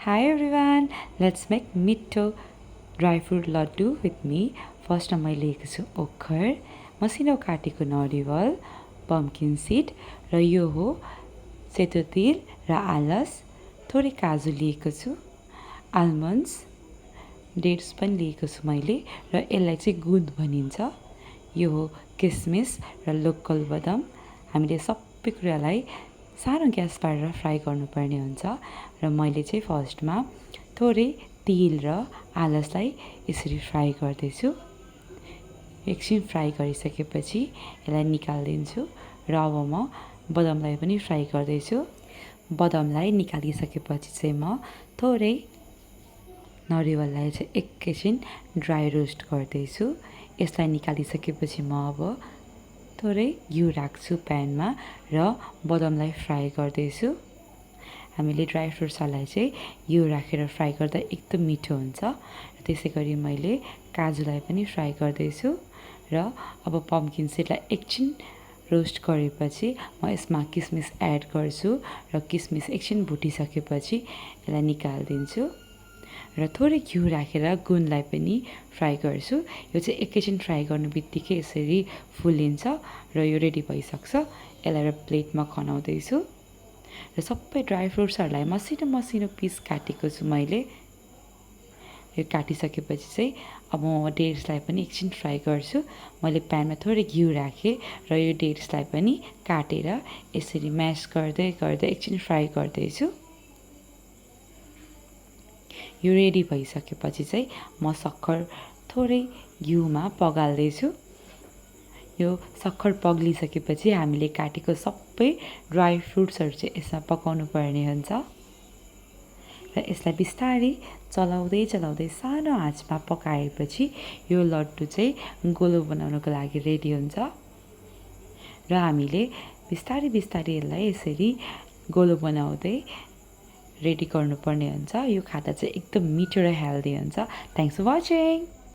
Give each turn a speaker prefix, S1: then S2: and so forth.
S1: Hi everyone, let's make मिठो dry fruit laddu with me. फर्स्टमा मैले लिएको छु ओखर, मसिनो काटेको नरिवल, पम्किन सीड र यो हो सेतो तिल र आलस, थोरै काजु लिएको छु, आल्मन्ड्स, डेट्स पनि लिएको छु मैले र यसलाई चाहिँ गुद भनिन्छ। यो हो किसमिस र लोकल बदाम। हामीले सबै कुरालाई सानो ग्यास पारेर फ्राई गर्नुपर्ने हुन्छ र मैले चाहिँ फर्स्टमा थोरै तिल र आलसलाई यसरी फ्राई गर्दैछु। एकछिन फ्राई गरिसकेपछि यसलाई निकाल्दिन्छु र अब म बदामलाई पनि फ्राई गर्दैछु। बदामलाई निकालिसकेपछि चाहिँ म थोरै नरिवललाई चाहिँ एकैछिन ड्राई रोस्ट गर्दैछु। यसलाई निकालिसकेपछि म अब थोरै घिउ राख्छु प्यानमा र बदामलाई फ्राई गर्दैछु। हामीले ड्राई फ्रुट्सहरूलाई चाहिँ घिउ राखेर फ्राई गर्दा एकदम मिठो हुन्छ। त्यसै गरी मैले काजुलाई पनि फ्राई गर्दैछु र अब पम्किन सीडलाई एकछिन रोस्ट गरेपछि म यसमा किसमिस एड गर्छु र किसमिस एकछिन भुटिसकेपछि यसलाई निकालिदिन्छु र थोरै घिउ राखेर गुन्दलाई पनि फ्राई गर्छु। यो चाहिँ एकैछिन फ्राई गर्नु बित्तिकै यसरी फुलिन्छ र यो रेडी भइसक्छ। यसलाई प्लेटमा खनाउँदैछु र सबै ड्राई फ्रुट्सहरूलाई मसिनो मसिनो पिस काटेको छु मैले। यो काटिसकेपछि चाहिँ अब म डेट्सलाई पनि एकछिन फ्राई गर्छु। मैले प्यानमा थोरै घिउ राखेँ र यो डेट्सलाई पनि काटेर यसरी म्यास गर्दै गर्दै एकछिन फ्राई गर्दैछु। यो रेडी भइसकेपछि चाहिँ म सक्खर थोरै घिउमा पगाल्दैछु। यो सक्खर पग्लिसकेपछि हामीले काटेको सबै ड्राई फ्रुट्सहरू चाहिँ यसमा पकाउनु पर्ने हुन्छ र यसलाई बिस्तारै चलाउँदै चलाउँदै सानो आँचमा पकाएपछि यो लड्डु चाहिँ गोलो बनाउनको लागि रेडी हुन्छ र हामीले बिस्तारै बिस्तारै यसलाई यसरी गोलो बनाउँदै रेडी गर्नुपर्ने हुन्छ। यो खाँदा चाहिँ एकदम मिठो र हेल्दी हुन्छ। Thanks for watching.